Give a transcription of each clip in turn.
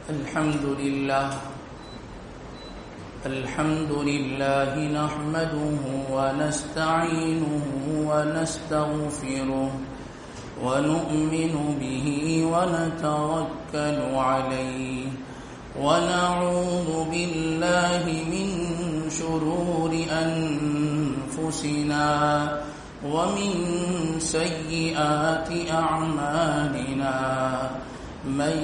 الحمد لله نحمده ونستعينه ونستغفره ونؤمن به ونتوكل عليه ونعوذ بالله من شرور أنفسنا ومن سيئات أعمالنا من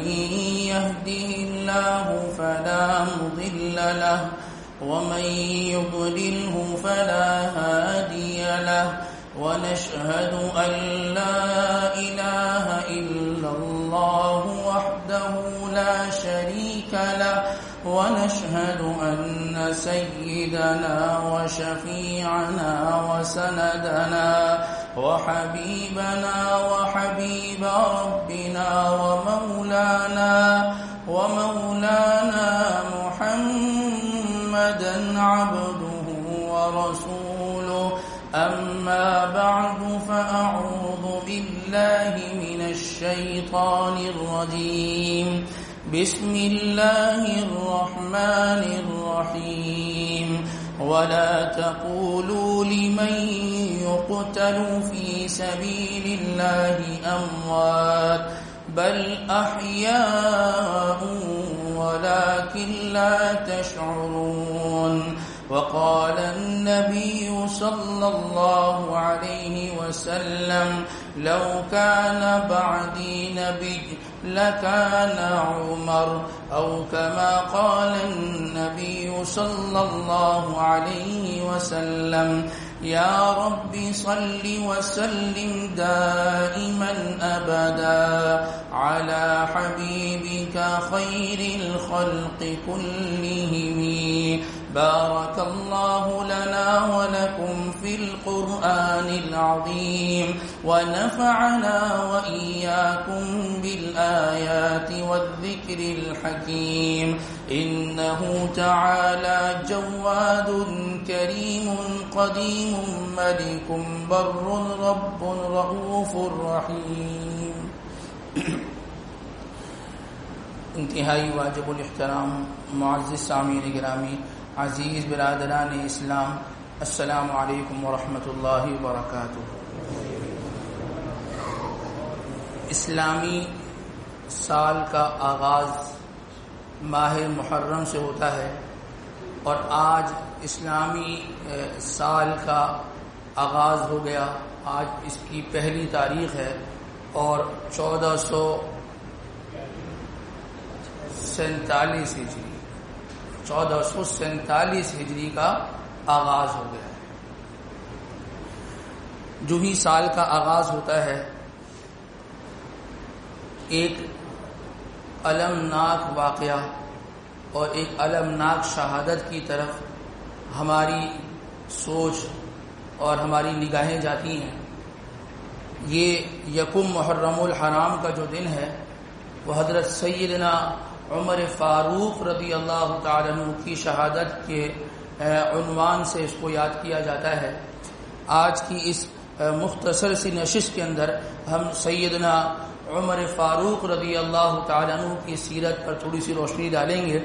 يهده الله فلا مضل له ومن يضلله فلا هادي له ونشهد أن لا إله إلا الله وحده لا شريك له ونشهد أن سيدنا وشفيعنا وسندنا وحبيبنا وحبيب ربنا ومولانا محمدا عبده ورسوله أما بعد فأعوذ بالله من الشيطان الرجيم بسم الله الرحمن الرحيم ولا تقولوا لمن يقتل في سبيل الله أموات بل أحياء ولكن لا تشعرون وقال النبي صلى الله عليه وسلم لو كان بعدي نبي لكان عمر أو كما قال النبي صلى الله عليه وسلم يا رب صل وسلم دائما أبدا على حبيبك خير الخلق كلهم بارك الله لنا ولكم في القرآن العظيم ونفعنا وإياكم بالآيات والذكر الحكيم إنه تعالى جواد كريم قديم ملك بر رب رؤوف رحيم. انتہائی واجب الاحترام معزز سامعین گرامی، عزیز برادران اسلام، السلام علیکم ورحمۃ اللہ وبرکاتہ. اسلامی سال کا آغاز ماہ محرم سے ہوتا ہے اور آج اسلامی سال کا آغاز ہو گیا. آج اس کی پہلی تاریخ ہے اور 1447 ہجری کا آغاز ہو گیا ہے. جو ہی سال کا آغاز ہوتا ہے ایک المناک واقعہ اور ایک المناک شہادت کی طرف ہماری سوچ اور ہماری نگاہیں جاتی ہیں. یہ یکم محرم الحرام کا جو دن ہے وہ حضرت سیدنا عمر فاروق رضی اللہ تعالیٰ عنہ کی شہادت کے عنوان سے اس کو یاد کیا جاتا ہے. آج کی اس مختصر سی نشست کے اندر ہم سیدنا عمر فاروق رضی اللہ تعالیٰ عنہ کی سیرت پر تھوڑی سی روشنی ڈالیں گے.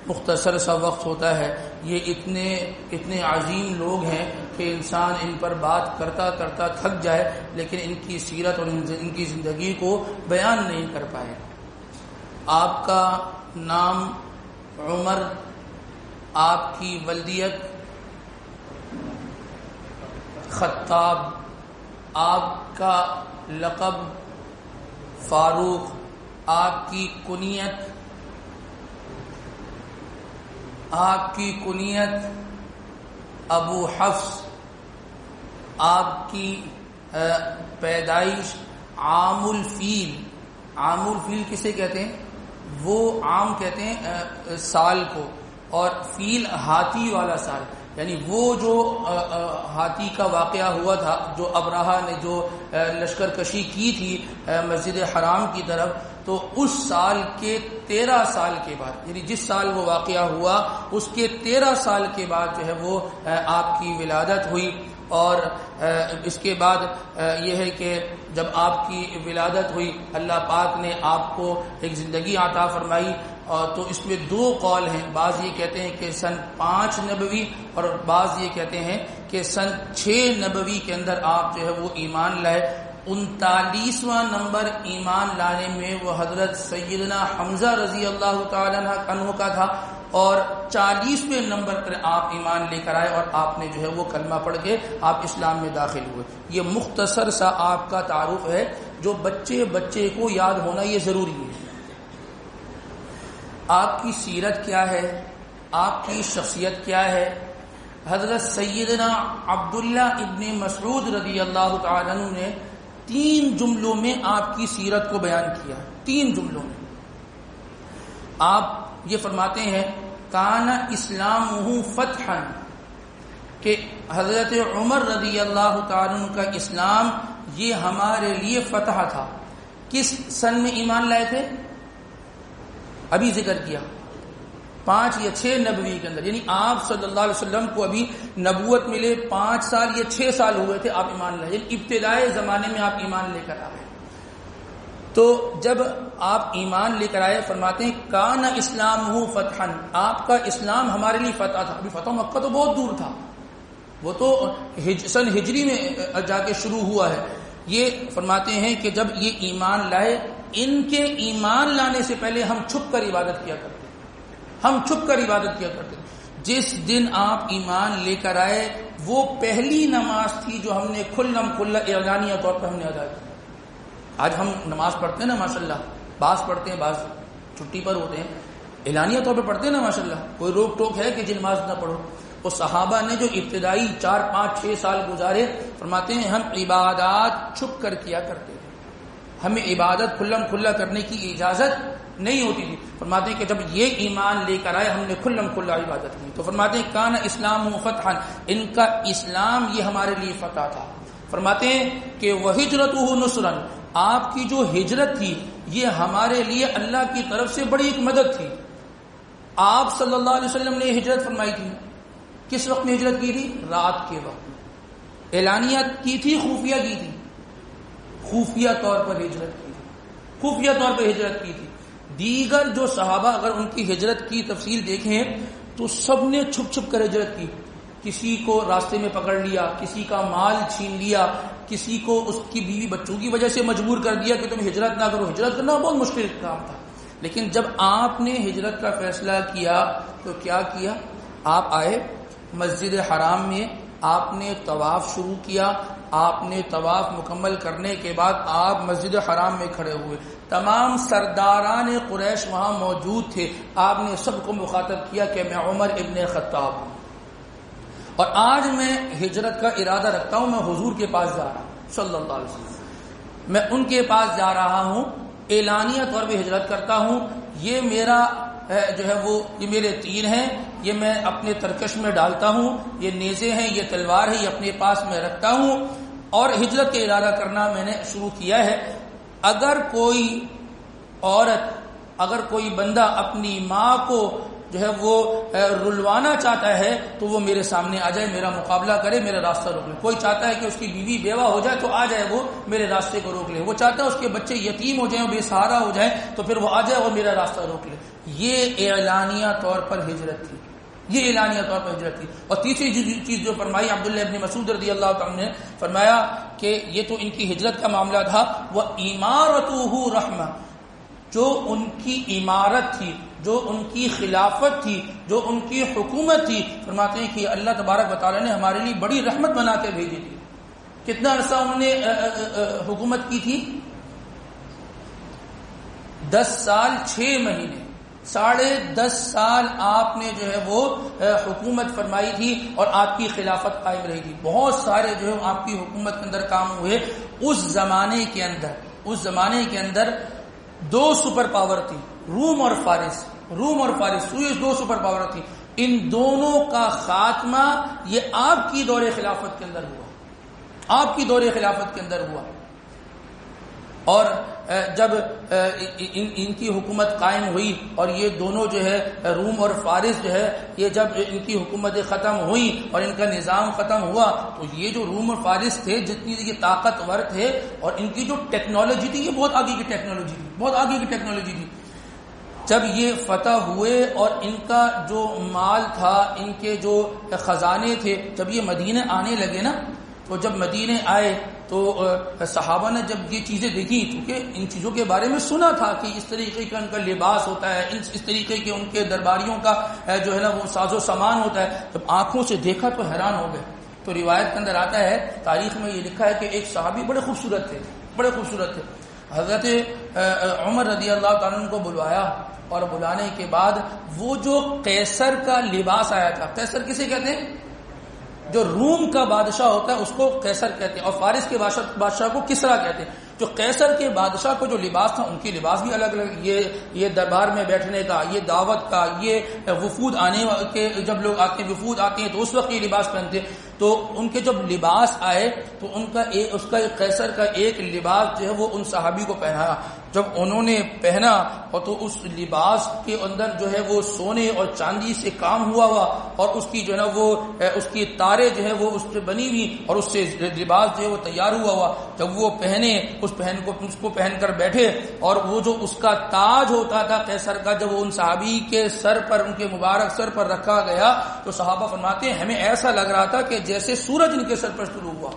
مختصر سا وقت ہوتا ہے. یہ اتنے عظیم لوگ ہیں کہ انسان ان پر بات کرتا کرتا تھک جائے لیکن ان کی سیرت اور ان کی زندگی کو بیان نہیں کر پائے. آپ کا نام عمر، آپ کی ولدیت خطاب، آپ کا لقب فاروق، آپ کی کنیت ابو حفص، آپ کی پیدائش عام الفیل. عام الفیل کسے کہتے ہیں؟ وہ عام کہتے ہیں سال کو، اور فیل ہاتھی والا سال، یعنی وہ جو ہاتھی کا واقعہ ہوا تھا، جو ابرہہ نے جو لشکر کشی کی تھی مسجد حرام کی طرف، تو اس سال کے 13 سال کے بعد، یعنی جس سال وہ واقعہ ہوا اس کے 13 سال کے بعد جو ہے وہ آپ کی ولادت ہوئی. اور اس کے بعد یہ ہے کہ جب آپ کی ولادت ہوئی اللہ پاک نے آپ کو ایک زندگی عطا فرمائی، تو اس میں دو قول ہیں، بعض یہ کہتے ہیں کہ سن 5 نبوی اور بعض یہ کہتے ہیں کہ سن 6 نبوی کے اندر آپ جو ہے وہ ایمان لائے۔ 39واں نمبر ایمان لانے میں وہ حضرت سیدنا حمزہ رضی اللہ تعالیٰ عنہ کا تھا، اور 40ویں نمبر پر آپ ایمان لے کر آئے اور آپ نے جو ہے وہ کلمہ پڑھ کے آپ اسلام میں داخل ہوئے۔ یہ مختصر سا آپ کا تعارف ہے جو بچے کو یاد ہونا یہ ضروری ہے۔ آپ کی سیرت کیا ہے، آپ کی شخصیت کیا ہے؟ حضرت سیدنا عبداللہ ابن مسعود رضی اللہ تعالیٰ عنہ نے 3 جملوں میں آپ کی سیرت کو بیان کیا، 3 جملوں میں۔ آپ یہ فرماتے ہیں کان اسلامہ فتحا، کہ حضرت عمر رضی اللہ تعالیٰ عنہ کا اسلام یہ ہمارے لیے فتح تھا۔ کس سن میں ایمان لائے تھے؟ ابھی ذکر کیا 5 یا 6 نبوی کے اندر، یعنی آپ صلی اللہ علیہ وسلم کو ابھی نبوت ملے 5 سال یا 6 سال ہوئے تھے آپ ایمان لائے، یعنی ابتدائی زمانے میں آپ ایمان لے کر آئے۔ تو جب آپ ایمان لے کر آئے فرماتے ہیں کان اسلامہ فتحا، آپ کا اسلام ہمارے لیے فتح تھا۔ ابھی فتح مکہ تو بہت دور تھا، وہ تو سن ہجری میں جا کے شروع ہوا ہے۔ یہ فرماتے ہیں کہ جب یہ ایمان لائے، ان کے ایمان لانے سے پہلے ہم چھپ کر عبادت کیا کرتے، ہم چھپ کر عبادت کیا کرتے۔ جس دن آپ ایمان لے کر آئے وہ پہلی نماز تھی جو ہم نے کھلم کھلا اعلانیہ طور پر ہم نے ادا کی۔ آج ہم نماز پڑھتے ہیں نا ماشاءاللہ، بعض پڑھتے ہیں بعض چھٹی پر ہوتے ہیں، اعلانیہ طور پہ پڑھتے ہیں نا ماشاءاللہ، کوئی روک ٹوک ہے کہ جی نماز نہ پڑھو؟ وہ صحابہ نے جو ابتدائی 4 5 6 سال گزارے فرماتے ہیں ہم عبادات چھپ کر کیا کرتے تھے، ہمیں عبادت کھلم کھلا کرنے کی اجازت نہیں ہوتی تھی۔ فرماتے ہیں کہ جب یہ ایمان لے کر آئے ہم نے کھلم کھلا عبادت کی۔ تو فرماتے ہیں کان اسلام فتحا، ان کا اسلام یہ ہمارے لیے فتح تھا۔ فرماتے ہیں کہ وہجرتہ نصرا، آپ کی جو ہجرت تھی یہ ہمارے لیے اللہ کی طرف سے بڑی ایک مدد تھی۔ آپ صلی اللہ علیہ وسلم نے ہجرت فرمائی تھی، کس وقت میں ہجرت کی تھی؟ رات کے وقت۔ اعلانیہ کی تھی خفیہ کی تھی؟ خفیہ طور پر ہجرت کی تھی، خفیہ طور پر ہجرت کی تھی۔ دیگر جو صحابہ اگر ان کی ہجرت کی تفصیل دیکھیں تو سب نے چھپ چھپ کر ہجرت کی، کسی کو راستے میں پکڑ لیا، کسی کا مال چھین لیا، کسی کو اس کی بیوی بچوں کی وجہ سے مجبور کر دیا کہ تم ہجرت نہ کرو۔ ہجرت کرنا بہت مشکل کام تھا، لیکن جب آپ نے ہجرت کا فیصلہ کیا تو کیا کیا؟ آپ آئے مسجد حرام میں، آپ نے طواف شروع کیا، آپ نے طواف مکمل کرنے کے بعد آپ مسجد حرام میں کھڑے ہوئے، تمام سرداران قریش وہاں موجود تھے، آپ نے سب کو مخاطب کیا کہ میں عمر ابن خطاب ہوں اور آج میں ہجرت کا ارادہ رکھتا ہوں، میں حضور کے پاس جا رہا ہوں صلی اللہ علیہ وسلم، میں ان کے پاس جا رہا ہوں، اعلانیہ طور پہ ہجرت کرتا ہوں، یہ میرا جو ہے وہ یہ میرے تیر ہیں، یہ میں اپنے ترکش میں ڈالتا ہوں، یہ نیزے ہیں، یہ تلوار ہے، یہ اپنے پاس میں رکھتا ہوں اور ہجرت کا ارادہ کرنا میں نے شروع کیا ہے۔ اگر کوئی عورت، اگر کوئی بندہ اپنی ماں کو جو ہے وہ رلوانا چاہتا ہے تو وہ میرے سامنے آ جائے، میرا مقابلہ کرے، میرا راستہ روک لے۔ کوئی چاہتا ہے کہ اس کی بیوی بیوہ ہو جائے تو آ جائے، وہ میرے راستے کو روک لے۔ وہ چاہتا ہے اس کے بچے یتیم ہو جائیں، بے سہارا ہو جائیں تو پھر وہ آ جائے اور میرا راستہ روک لے۔ یہ اعلانیہ طور پر ہجرت تھی، یہ اعلانیہ طور پر ہجرت تھی۔ اور تیسری چیز جو فرمائی عبداللہ ابن مسعود رضی اللہ عنہ نے فرمایا کہ یہ تو ان کی ہجرت کا معاملہ تھا، وہ عمارتہ رحمہ، جو ان کی عمارت تھی، جو ان کی خلافت تھی، جو ان کی حکومت تھی، فرماتے ہیں کہ اللہ تبارک و تعالیٰ نے ہمارے لیے بڑی رحمت بنا کے بھیجی تھی۔ کتنا عرصہ انہوں نے حکومت کی تھی؟ 10 سال 6 مہینے، 10.5 سال آپ نے جو ہے وہ حکومت فرمائی تھی اور آپ کی خلافت قائم رہی تھی۔ بہت سارے جو ہے آپ کی حکومت کے اندر کام ہوئے۔ اس زمانے کے اندر 2 سپر پاور تھی، روم اور فارس، یہ 2 سپر پاور تھی۔ ان دونوں کا خاتمہ یہ آپ کی دور خلافت کے اندر ہوا، آپ کی دور خلافت کے اندر ہوا۔ اور جب ان کی حکومت قائم ہوئی اور یہ دونوں جو ہے روم اور فارس جو ہے یہ جب ان کی حکومتیں ختم ہوئی اور ان کا نظام ختم ہوا تو یہ جو روم اور فارس تھے جتنی یہ طاقتور تھے اور ان کی جو ٹیکنالوجی تھی یہ بہت آگے کی ٹیکنالوجی تھی، بہت آگے کی ٹیکنالوجی تھی. جب یہ فتح ہوئے اور ان کا جو مال تھا، ان کے جو خزانے تھے، جب یہ مدینے آنے لگے نا، تو جب مدینے آئے تو صحابہ نے جب یہ چیزیں دیکھی، کیونکہ ان چیزوں کے بارے میں سنا تھا کہ اس طریقے کا ان کا لباس ہوتا ہے، اس طریقے کے ان کے درباریوں کا جو ہے نا وہ ساز و سامان ہوتا ہے، جب آنکھوں سے دیکھا تو حیران ہو گئے. تو روایت کے اندر آتا ہے، تاریخ میں یہ لکھا ہے کہ ایک صحابی بڑے خوبصورت تھے، بڑے خوبصورت تھے. حضرت عمر رضی اللہ تعالیٰ عنہ کو بلوایا اور بلانے کے بعد وہ جو قیصر کا لباس آیا تھا، قیصر کسے کہتے ہیں؟ جو روم کا بادشاہ ہوتا ہے اس کو قیصر کہتے ہیں، اور فارس کے بادشاہ کو کسرا کہتے ہیں. جو قیصر کے بادشاہ کو جو لباس تھا ان کے لباس بھی الگ الگ، یہ دربار میں بیٹھنے کا، یہ دعوت کا، یہ وفود آنے کے، جب لوگ آتے ہیں وفود آتے ہیں تو اس وقت یہ لباس پہنتے. تو ان کے جب لباس آئے تو اس کا قیصر کا ایک لباس جو ہے وہ ان صحابی کو پہنایا. جب انہوں نے پہنا اور تو اس لباس کے اندر جو ہے وہ سونے اور چاندی سے کام ہوا اور اس کی جو ہے نا وہ اس کی تارے جو ہے وہ اس پہ بنی ہوئی اور اس سے لباس جو ہے وہ تیار ہوا. جب وہ پہنے اس کو پہن کر بیٹھے اور وہ جو اس کا تاج ہوتا تھا قیصر کا، جب وہ ان صحابی کے سر پر، ان کے مبارک سر پر رکھا گیا تو صحابہ فرماتے ہیں ہمیں ایسا لگ رہا تھا کہ جیسے سورج ان کے سر پر طلوع ہوا.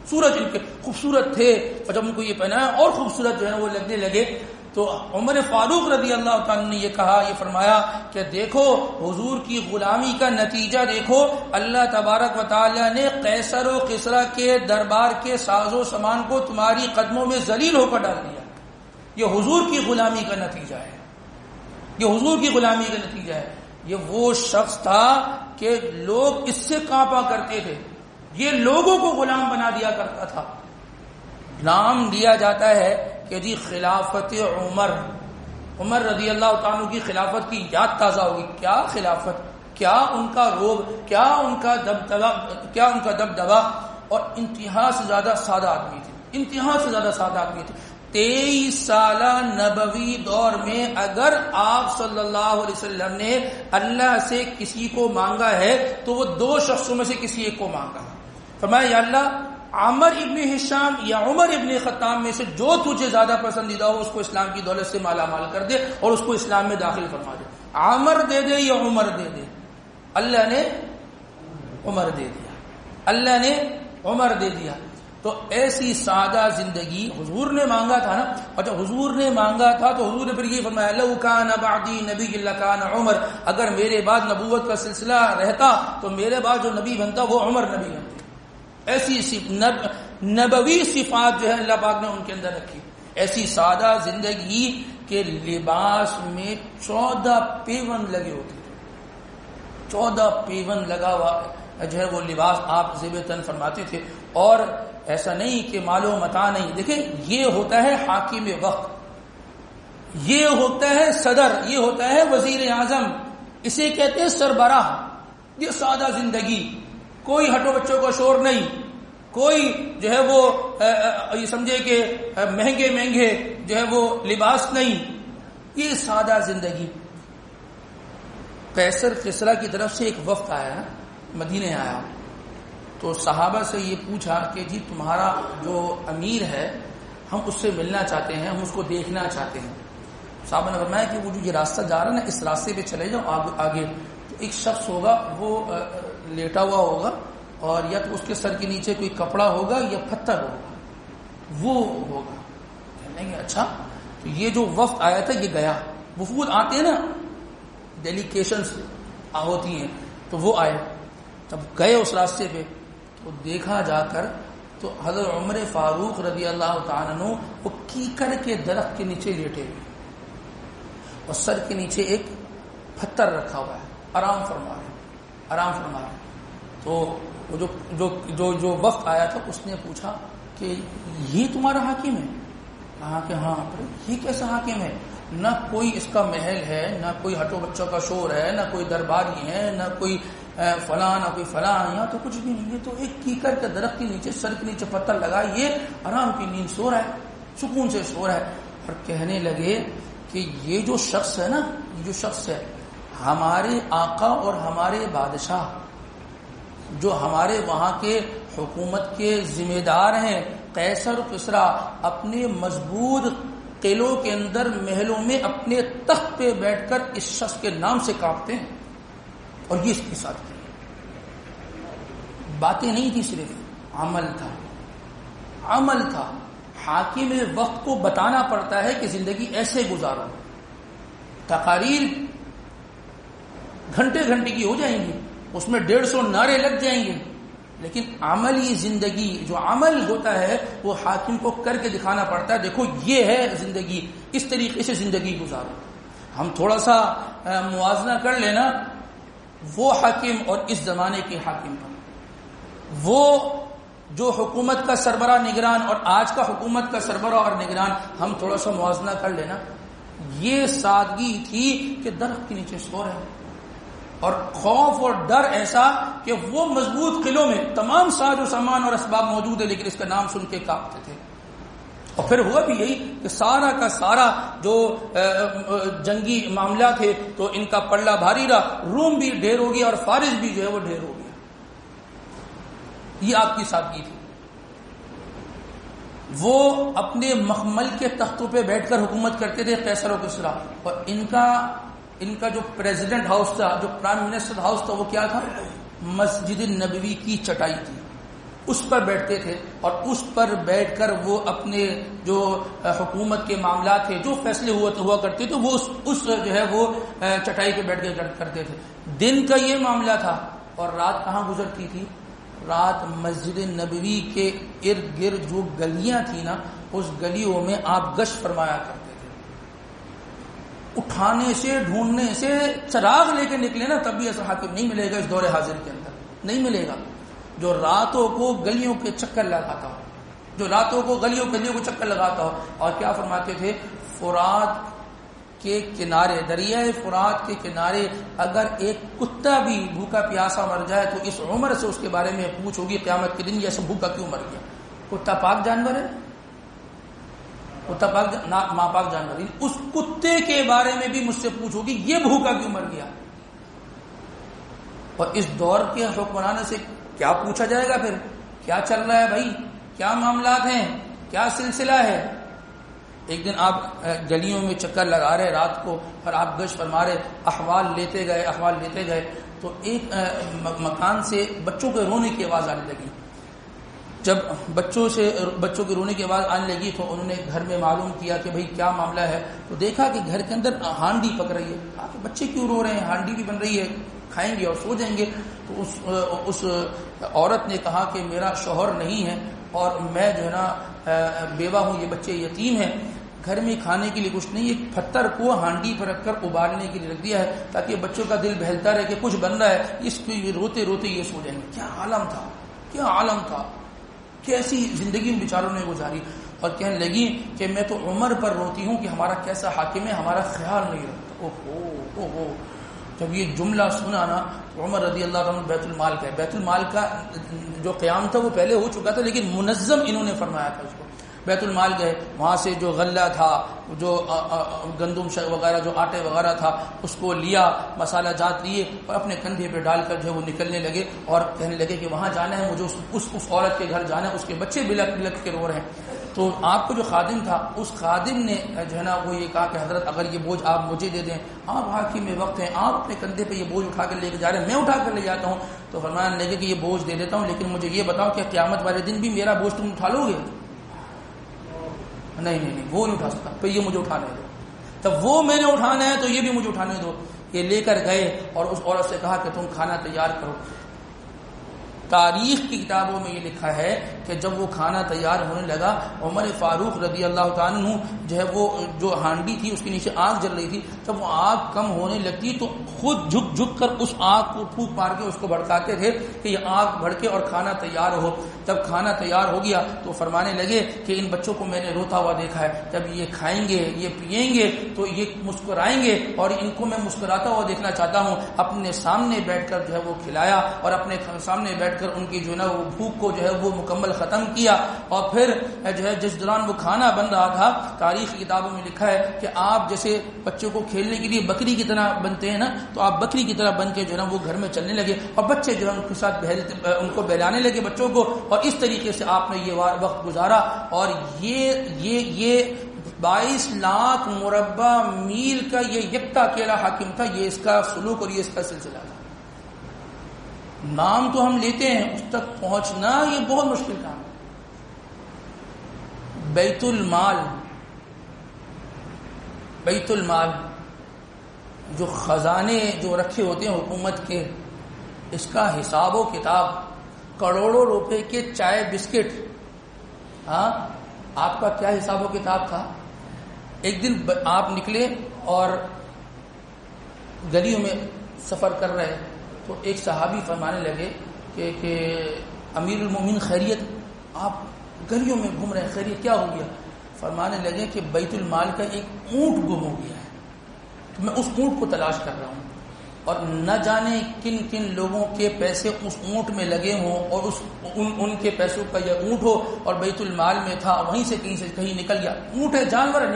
سورج ان کے خوبصورت تھے اور جب ان کو یہ پہنایا اور خوبصورت جو ہے وہ لگنے لگے. تو عمر فاروق رضی اللہ تعالیٰ نے یہ کہا، یہ فرمایا کہ دیکھو حضور کی غلامی کا نتیجہ دیکھو، اللہ تبارک و تعالیٰ نے قیصر و کسریٰ کے دربار کے ساز و سامان کو تمہاری قدموں میں ذلیل ہو کر ڈال دیا. یہ حضور کی غلامی کا نتیجہ ہے، یہ حضور کی غلامی کا نتیجہ ہے. یہ وہ شخص تھا کہ لوگ اس سے کانپا کرتے تھے، یہ لوگوں کو غلام بنا دیا کرتا تھا. نام دیا جاتا ہے کہ جی خلافت عمر رضی اللہ تعالیٰ کی خلافت کی یاد تازہ ہوگی. کیا خلافت، کیا ان کا روب، کیا ان کا دبدبا، اور انتہا سے زیادہ سادہ آدمی تھے، انتہا سے زیادہ سادہ آدمی تھے. 23 سالہ نبوی دور میں اگر آپ صلی اللہ علیہ وسلم نے اللہ سے کسی کو مانگا ہے تو وہ 2 شخصوں میں سے کسی ایک کو مانگا. فرمایا یا اللہ عمر ابن ہشام یا عمر ابن خطاب میں سے جو تجھے زیادہ پسندیدہ ہو اس کو اسلام کی دولت سے مالا مال کر دے اور اس کو اسلام میں داخل فرما دے. عمر دے دے یا عمر دے دے، اللہ نے عمر دے دیا، اللہ نے عمر دے دیا. تو ایسی سادہ زندگی حضور نے مانگا تھا نا، اور جب حضور نے مانگا تھا تو حضور نے پھر یہ فرمایا لو کان بعدی نبی لکان عمر، اگر میرے بعد نبوت کا سلسلہ رہتا تو میرے بعد جو نبی بنتا وہ عمر نبی بنتا. ایسی نبوی صفات جو ہے اللہ پاک نے ان کے اندر رکھی. ایسی سادہ زندگی کے لباس میں 14 پیون لگے ہوتے تھے، 14 پیون لگا ہوا جو ہے وہ لباس آپ زیب تن فرماتے تھے. اور ایسا نہیں کہ مال و متاع نہیں. دیکھیں یہ ہوتا ہے حاکم وقت، یہ ہوتا ہے صدر، یہ ہوتا ہے وزیر اعظم، اسے کہتے ہیں سربراہ. یہ سادہ زندگی، کوئی ہٹو بچوں کا شور نہیں، کوئی جو ہے وہ یہ سمجھے کہ مہنگے جو ہے وہ لباس نہیں، یہ سادہ زندگی. قیصر کسریٰ کی طرف سے ایک وفد آیا، مدینے آیا، تو صحابہ سے یہ پوچھا کہ جی تمہارا جو امیر ہے ہم اس سے ملنا چاہتے ہیں، ہم اس کو دیکھنا چاہتے ہیں. صحابہ نے فرمایا کہ وہ جو یہ راستہ جا رہا ہے نا اس راستے پہ چلے جاؤ آگے. تو ایک شخص ہوگا وہ لیٹا ہوا ہوگا اور یا تو اس کے سر کے نیچے کوئی کپڑا ہوگا یا پتھر ہوگا، وہ ہوگا. کہنے گے اچھا. تو یہ جو وفد آیا تھا یہ گیا. وفود آتے ہیں نا، ڈیلیگیشنز ہوتی ہیں، تو وہ آئے. جب گئے اس راستے پہ تو دیکھا جا کر تو حضرت عمر فاروق رضی اللہ تعالیٰ عنہ وہ کیکر کے درخت کے نیچے لیٹے ہوئے اور سر کے نیچے ایک پتھر رکھا ہوا ہے، آرام فرما رہے. تو وہ جو وقت آیا تھا اس نے پوچھا کہ یہ تمہارا حاکم ہے؟ کہا کہ ہاں. یہ کیسا حاکم ہے؟ نہ کوئی اس کا محل ہے، نہ کوئی ہٹو بچوں کا شور ہے، نہ کوئی درباری ہے، نہ کوئی فلاں، نہ کوئی فلاں، یہاں تو کچھ بھی نہیں ہے. تو ایک کیکر کے درخت کے نیچے سر کے نیچے پتھر لگا، یہ آرام کی نیند سو رہا ہے. سکون سے سو رہا ہے. اور کہنے لگے کہ یہ جو شخص ہے نا، یہ جو شخص ہے ہمارے آقا اور ہمارے بادشاہ جو ہمارے وہاں کے حکومت کے ذمہ دار ہیں قیصر و کسریٰ، اپنے مضبوط قلعوں کے اندر محلوں میں اپنے تخت پہ بیٹھ کر اس شخص کے نام سے کانپتے ہیں. اور یہ اس کے ساتھ کی باتیں نہیں تھی، صرف عمل تھا. عمل تھا. حاکم وقت کو بتانا پڑتا ہے کہ زندگی ایسے گزارو. تقاریر گھنٹے گھنٹے کی ہو جائیں گی، اس میں 150 نعرے لگ جائیں گے، لیکن عملی زندگی جو عمل ہوتا ہے وہ حاکم کو کر کے دکھانا پڑتا ہے. دیکھو یہ ہے زندگی، اس طریقے سے زندگی گزارو. ہم تھوڑا سا موازنہ کر لینا وہ حاکم اور اس زمانے کے حاکم پر. وہ جو حکومت کا سربراہ نگران اور آج کا حکومت کا سربراہ اور نگران، ہم تھوڑا سا موازنہ کر لینا. یہ سادگی تھی کہ درخت کے نیچے سو رہے ہیں، اور خوف اور ڈر ایسا کہ وہ مضبوط قلعوں میں تمام ساز و سامان اور اسباب موجود ہے، لیکن اس کا نام سن کے کانپتے تھے. اور پھر ہوا بھی یہی کہ سارا کا سارا جو جنگی معاملہ تھے تو ان کا پلہ بھاری رہا. روم بھی ڈھیر ہو گیا اور فارس بھی جو ہے وہ ڈھیر ہو گیا. یہ آپ کی سادگی تھی. وہ اپنے مخمل کے تختوں پہ بیٹھ کر حکومت کرتے تھے قیصر و کسریٰ. اور ان کا جو پریزیڈنٹ ہاؤس تھا، جو پرائم منسٹر ہاؤس تھا، وہ کیا تھا؟ مسجد نبوی کی چٹائی تھی. اس پر بیٹھتے تھے اور اس پر بیٹھ کر وہ اپنے جو حکومت کے معاملات تھے، جو فیصلے ہوا کرتے تھے، وہ اس جو ہے وہ چٹائی پہ بیٹھ کے کرتے تھے. دن کا یہ معاملہ تھا. اور رات کہاں گزرتی تھی؟ رات مسجد نبوی کے ارد گرد جو گلیاں تھیں نا، اس گلیوں میں آپ گشت فرمایا کرتے تھے. اٹھانے سے ڈھونڈنے سے چراغ لے کے نکلے نا تب بھی ایسا حاکم نہیں ملے گا اس دور حاضر کے اندر. نہیں ملے گا جو راتوں کو گلیوں کے چکر لگاتا ہو، جو راتوں کو گلیوں کو چکر لگاتا ہو. اور کیا فرماتے تھے؟ فرات کے کنارے، دریائے فرات کے کنارے اگر ایک کتا بھی بھوکا پیاسا مر جائے تو اس عمر سے اس کے بارے میں پوچھ ہوگی قیامت کے دن یہ ایسا بھوکا کیوں مر گیا. کتا پاک جانور ہے، کتا پاک ناپاک جانور ہے. اس کتے کے بارے میں بھی مجھ سے پوچھ ہوگی یہ بھوکا کیوں مر گیا. اور اس دور کے حکمران سے کیا پوچھا جائے گا؟ پھر کیا چل رہا ہے بھائی، کیا معاملات ہیں، کیا سلسلہ ہے. ایک دن آپ گلیوں میں چکر لگا رہے رات کو اور آپ گشت فرما رہے، احوال لیتے گئے تو ایک مکان سے بچوں کے رونے کی آواز آنے لگی. جب بچوں کے رونے کی آواز آنے لگی تو انہوں نے گھر میں معلوم کیا کہ بھئی کیا معاملہ ہے. تو دیکھا کہ گھر کے اندر ہانڈی پک رہی ہے. کہ بچے کیوں رو رہے ہیں؟ ہانڈی بھی بن رہی ہے، کھائیں گے اور سو جائیں گے. تو اس عورت نے کہا کہ میرا شوہر نہیں ہے اور میں جو ہے نا بیوہ ہوں، یہ بچے یتیم ہیں، گھر میں کھانے کے لیے کچھ نہیں. ایک پتھر کو ہانڈی پر رکھ کر ابالنے کے لیے رکھ دیا ہے تاکہ بچوں کا دل بہلتا رہے کہ کچھ بن رہا ہے. اس کو روتے روتے یہ سو جائیں گے. کیا عالم تھا، کیا عالم تھا، کیسی زندگی ان بیچاروں نے گزاری. اور کہنے لگی کہ میں تو عمر پر روتی ہوں کہ ہمارا کیسا حاکم ہے، ہمارا خیال نہیں رکھتا. اوہو. جب یہ جملہ سنا نا عمر رضی اللہ عنہ بیت المال کا ہے. بیت المال کا جو قیام تھا وہ پہلے ہو چکا تھا لیکن منظم انہوں نے فرمایا تھا اس کو. بیت المال گئے، وہاں سے جو غلہ تھا، جو گندم وغیرہ، جو آٹے وغیرہ تھا، اس کو لیا، مسالہ جات لیے اور اپنے کندھے پہ ڈال کر جو ہے وہ نکلنے لگے. اور کہنے لگے کہ وہاں جانا ہے مجھے، اس عورت کے گھر جانا ہے، اس کے بچے بلک بلک کے رو رہے ہیں. تو آپ کو جو خادم تھا اس خادم نے جو ہے نا وہ یہ کہا کہ حضرت اگر یہ بوجھ آپ مجھے دے دیں، آپ حاکم وقت ہیں، آپ اپنے کندھے پہ یہ بوجھ اٹھا کر لے کے جا رہے ہیں، میں اٹھا کر لے جاتا ہوں. تو فرمانے لگے کہ یہ بوجھ دے دیتا ہوں لیکن مجھے یہ بتاؤ کہ قیامت والے دن بھی میرا بوجھ تم اٹھا لو گے؟ نہیں وہ نہیں اٹھا سکتا. تو یہ مجھے اٹھانے دو. تب وہ میں نے اٹھانا ہے تو یہ بھی مجھے اٹھانے دو. یہ لے کر گئے اور اس عورت سے کہا کہ تم کھانا تیار کرو. تاریخ کی کتابوں میں یہ لکھا ہے کہ جب وہ کھانا تیار ہونے لگا، عمر فاروق رضی اللہ تعالیٰ عنہ جو ہے وہ جو ہانڈی تھی اس کے نیچے آگ جل رہی تھی، جب وہ آگ کم ہونے لگتی تو خود جھک کر اس آگ کو پھونک مار کے اس کو بھڑکاتے تھے کہ یہ آگ بھڑکے اور کھانا تیار ہو. جب کھانا تیار ہو گیا تو فرمانے لگے کہ ان بچوں کو میں نے روتا ہوا دیکھا ہے، جب یہ کھائیں گے، یہ پئیں گے تو یہ مسکرائیں گے اور ان کو میں مسکراتا ہوا دیکھنا چاہتا ہوں. اپنے سامنے بیٹھ کر جو ہے وہ کھلایا اور اپنے سامنے بیٹھ کر کر ان کی جو ہے نا وہ بھوک کو جو ہے وہ مکمل ختم کیا. اور پھر جو ہے جس دوران وہ کھانا بن رہا تھا، تاریخ کی کتابوں میں لکھا ہے کہ آپ جیسے بچوں کو کھیلنے کے لیے بکری کی طرح بنتے ہیں نا، تو آپ بکری کی طرح بن کے جو ہے نا وہ گھر میں چلنے لگے اور بچے جو ہے ان کے ساتھ ان کو بہلانے لگے بچوں کو، اور اس طریقے سے آپ نے یہ وقت گزارا. اور یہ 22 لاکھ مربع میل کا یہ یکتا اکیلا حاکم تھا. یہ اس کا سلوک اور یہ اس کا سلسلہ تھا. نام تو ہم لیتے ہیں، اس تک پہنچنا یہ بہت مشکل کام ہے. بیت المال جو خزانے جو رکھے ہوتے ہیں حکومت کے، اس کا حساب و کتاب کروڑوں روپے کے چائے بسکٹ. ہاں، آپ کا کیا حساب و کتاب تھا؟ ایک دن آپ نکلے اور گلیوں میں سفر کر رہے تو ایک صحابی فرمانے لگے کہ امیر المومنین خیریت، آپ گلیوں میں گھوم رہے ہیں، خیریت کیا ہو گیا؟ فرمانے لگے کہ بیت المال کا ایک اونٹ گم ہو گیا ہے، تو میں اس اونٹ کو تلاش کر رہا ہوں، اور نہ جانے کن کن لوگوں کے پیسے اس اونٹ میں لگے ہوں، اور ان کے پیسوں کا یہ اونٹ ہو اور بیت المال میں تھا، وہیں سے کہیں نکل گیا. اونٹ ہے، جانور ہے،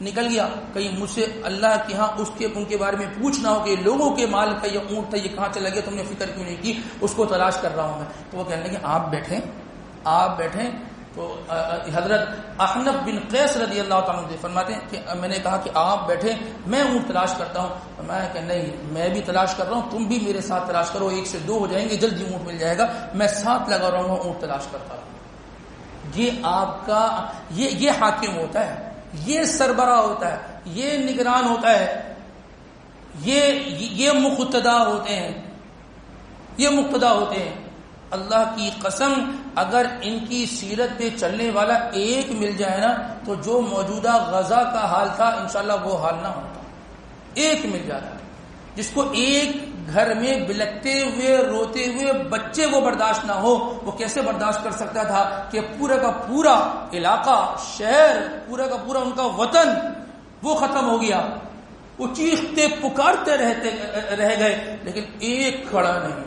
نکل گیا. کہیں مجھ سے اللہ کے ہاں ان کے بارے میں پوچھنا ہو کہ لوگوں کے مال کا یہ اونٹ تھا، یہ کہاں چلا گیا، تم نے فکر کیوں نہیں کی؟ اس کو تلاش کر رہا ہوں میں. تو وہ کہنے لگے آپ بیٹھیں. تو حضرت احنف بن قیس رضی اللہ تعالیٰ عنہ فرماتے ہیں کہ میں نے کہا کہ آپ بیٹھے، میں اونٹ تلاش کرتا ہوں. میں کہ نہیں، میں بھی تلاش کر رہا ہوں، تم بھی میرے ساتھ تلاش کرو، 1 سے 2 ہو جائیں گے، جلدی اونٹ مل جائے گا. میں ساتھ لگا رہا ہوں، اونٹ تلاش کرتا رہا. یہ آپ کا یہ حاکم ہوتا ہے، یہ سربراہ ہوتا ہے، یہ نگران ہوتا ہے، یہ مقتدا ہوتے ہیں. اللہ کی قسم، اگر ان کی سیرت پہ چلنے والا ایک مل جائے نا، تو جو موجودہ غزہ کا حال تھا انشاءاللہ وہ حال نہ ہوتا. ایک مل جاتا، جس کو ایک گھر میں بلکتے ہوئے روتے ہوئے بچے کو برداشت نہ ہو، وہ کیسے برداشت کر سکتا تھا کہ پورا کا پورا علاقہ، شہر، پورا کا پورا ان کا وطن وہ ختم ہو گیا. وہ چیختے پکارتے رہ گئے، لیکن ایک کھڑا نہیں ہوا.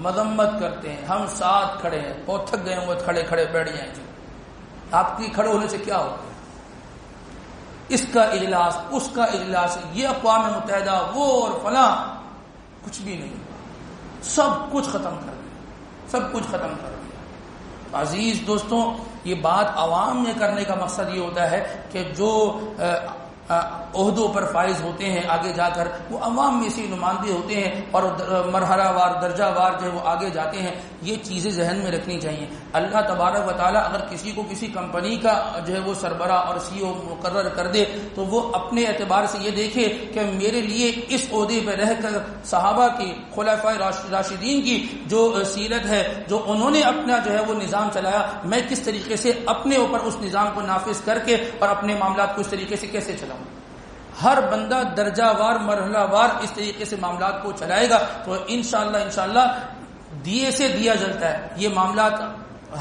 مذمت کرتے ہیں، ہم ساتھ کھڑے ہیں، بہت تھک گئے ہوئے، کھڑے بیٹھ جائیں. جی آپ کی کھڑے ہونے سے کیا ہوگا؟ اس کا اجلاس، اس کا اجلاس، یہ اقوام متحدہ، وہ اور فلاں، کچھ بھی نہیں، سب کچھ ختم کر دیا. عزیز دوستوں، یہ بات عوام میں کرنے کا مقصد یہ ہوتا ہے کہ جو عہدوں پر فائز ہوتے ہیں آگے جا کر، وہ عوام میں سے نمائندے ہوتے ہیں اور مرحلہ وار، درجہ وار جو ہے وہ آگے جاتے ہیں. یہ چیزیں ذہن میں رکھنی چاہیے. اللہ تبارک و تعالیٰ اگر کسی کو کسی کمپنی کا جو ہے وہ سربراہ اور سی او مقرر کر دے، تو وہ اپنے اعتبار سے یہ دیکھے کہ میرے لیے اس عہدے پہ رہ کر صحابہ کی، خلفائے راشدین کی جو سیرت ہے، جو انہوں نے اپنا جو ہے وہ نظام چلایا، میں کس طریقے سے اپنے اوپر اس نظام کو نافذ کر کے اور اپنے معاملات کو اس طریقے سے کیسے چلاؤں. ہر بندہ درجہ وار، مرحلہ وار اس طریقے سے معاملات کو چلائے گا تو انشاءاللہ دیے سے دیا جلتا ہے. یہ معاملات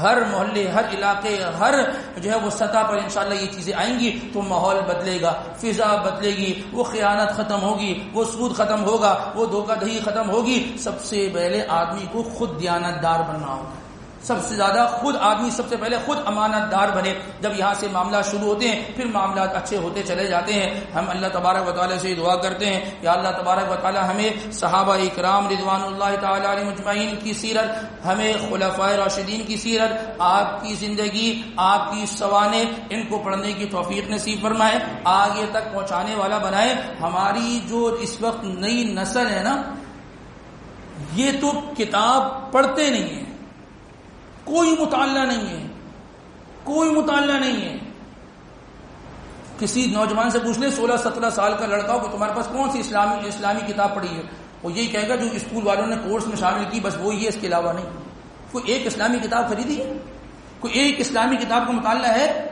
ہر محلے، ہر علاقے، ہر جو ہے وہ سطح پر انشاءاللہ یہ چیزیں آئیں گی تو ماحول بدلے گا، فضا بدلے گی، وہ خیانت ختم ہوگی، وہ سود ختم ہوگا، وہ دھوکہ دہی ختم ہوگی. سب سے پہلے آدمی کو خود دیانت دار بننا ہوگا. سب سے زیادہ آدمی سب سے پہلے خود امانت دار بنے. جب یہاں سے معاملات شروع ہوتے ہیں پھر معاملات اچھے ہوتے چلے جاتے ہیں. ہم اللہ تبارک و تعالیٰ سے دعا کرتے ہیں، یا اللہ تبارک و تعالیٰ ہمیں صحابہ اکرام رضوان اللہ تعالی علیہم اجمعین کی سیرت، ہمیں خلفائے راشدین کی سیرت، آپ کی زندگی، آپ کی سوانح، ان کو پڑھنے کی توفیق نصیب فرمائے، آگے تک پہنچانے والا بنائے. ہماری جو اس وقت نئی نسل ہے نا، یہ تو کتاب پڑھتے نہیں ہیں، کوئی مطالعہ نہیں ہے. کسی نوجوان سے پوچھ لیں 16-17 سال کا لڑکا ہو کہ تمہارے پاس کون سی اسلامی کتاب پڑھی ہے، وہ یہی کہے گا جو اسکول والوں نے کورس میں شامل کی، بس وہی ہے، اس کے علاوہ نہیں. کوئی ایک اسلامی کتاب خریدی ہے؟ کوئی ایک اسلامی کتاب کا مطالعہ ہے؟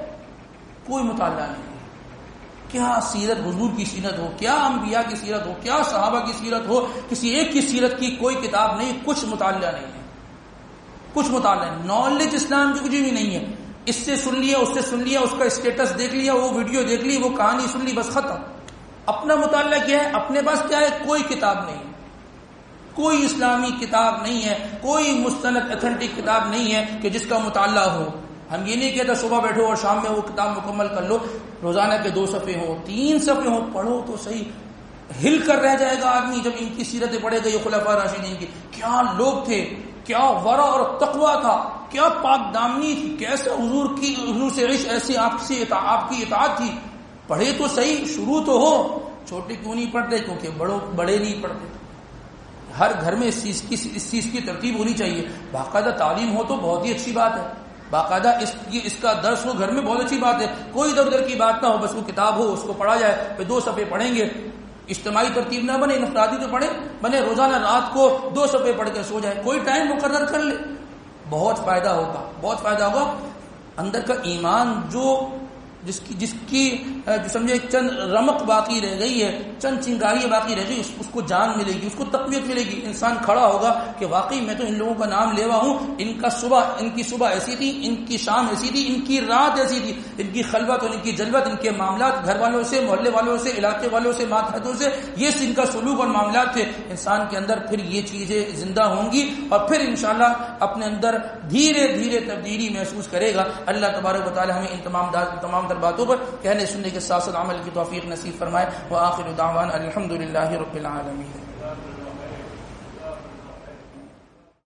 کوئی مطالعہ نہیں. کیا سیرت حضور کی سیرت ہو، کیا انبیاء کی سیرت ہو، کیا صحابہ کی سیرت ہو، کسی ایک کی سیرت کی کوئی کتاب نہیں، کچھ مطالعہ نہیں ہے. نالج اسلام کی کچھ بھی نہیں ہے. اس سے سن لیا، اس سے سن لیا، اس کا اسٹیٹس دیکھ لیا، وہ ویڈیو دیکھ لی، وہ کہانی سن لی، بس ختم. اپنا مطالعہ کیا ہے؟ اپنے پاس کیا ہے؟ کوئی کتاب نہیں. کوئی اسلامی کتاب نہیں ہے، کوئی مستند ایتھنٹک کتاب نہیں ہے کہ جس کا مطالعہ ہو. ہم یہ نہیں کہتے صبح بیٹھو اور شام میں وہ کتاب مکمل کر لو، روزانہ کے 2 صفحے ہوں 3 صفحے ہوں، پڑھو تو صحیح. ہل کر رہ جائے گا آدمی جب ان کی سیرتیں پڑھے گا. یہ خلفاء راشدین کی کیا لوگ تھے، کیا ورع اور تقویٰ تھا، کیا پاک دامنی تھی، کیسے حضور سے عشق، ایسی آپ کی اطاعت تھی. پڑھے تو صحیح، شروع تو ہو. چھوٹے کیوں نہیں پڑھتے؟ کیونکہ بڑے نہیں پڑھتے. ہر گھر میں اس چیز کی ترتیب ہونی چاہیے. باقاعدہ تعلیم ہو تو بہت ہی اچھی بات ہے، باقاعدہ اس کا درس ہو گھر میں بہت اچھی بات ہے. کوئی ادھر ادھر کی بات نہ ہو، بس وہ کتاب ہو، اس کو پڑھا جائے. پھر 2 صفحے پڑھیں گے، اجتماعی ترتیب نہ بنے، انفرادی تو پڑھے بنے. روزانہ رات کو 2 صفحے پڑھ کے سو جائے، کوئی ٹائم مقرر کر لے. بہت فائدہ ہوگا، بہت فائدہ ہوگا. اندر کا ایمان جس کی سمجھے چند رمق باقی رہ گئی ہے، چند چنگاریاں باقی رہ گئی، اس کو جان ملے گی، اس کو تقویت ملے گی. انسان کھڑا ہوگا کہ واقعی میں تو ان لوگوں کا نام لیوا ہوں. ان کی صبح ایسی تھی، ان کی شام ایسی تھی، ان کی رات ایسی تھی، ان کی خلوت اور ان کی جلوت، ان کے معاملات گھر والوں سے، محلے والوں سے، علاقے والوں سے، ماتحتوں سے، یہ ان کا سلوک اور معاملات تھے. انسان کے اندر پھر یہ چیزیں زندہ ہوں گی اور پھر انشاءاللہ اپنے اندر دھیرے دھیرے تبدیلی محسوس کرے گا. اللہ تبارک و تعالی ہمیں ان تمام باتوں پر کہنے سننے کے ساتھ ساتھ عمل کی توفیق نصیب فرمائے. وآخر دعوانا الحمدللہ رب العالمین.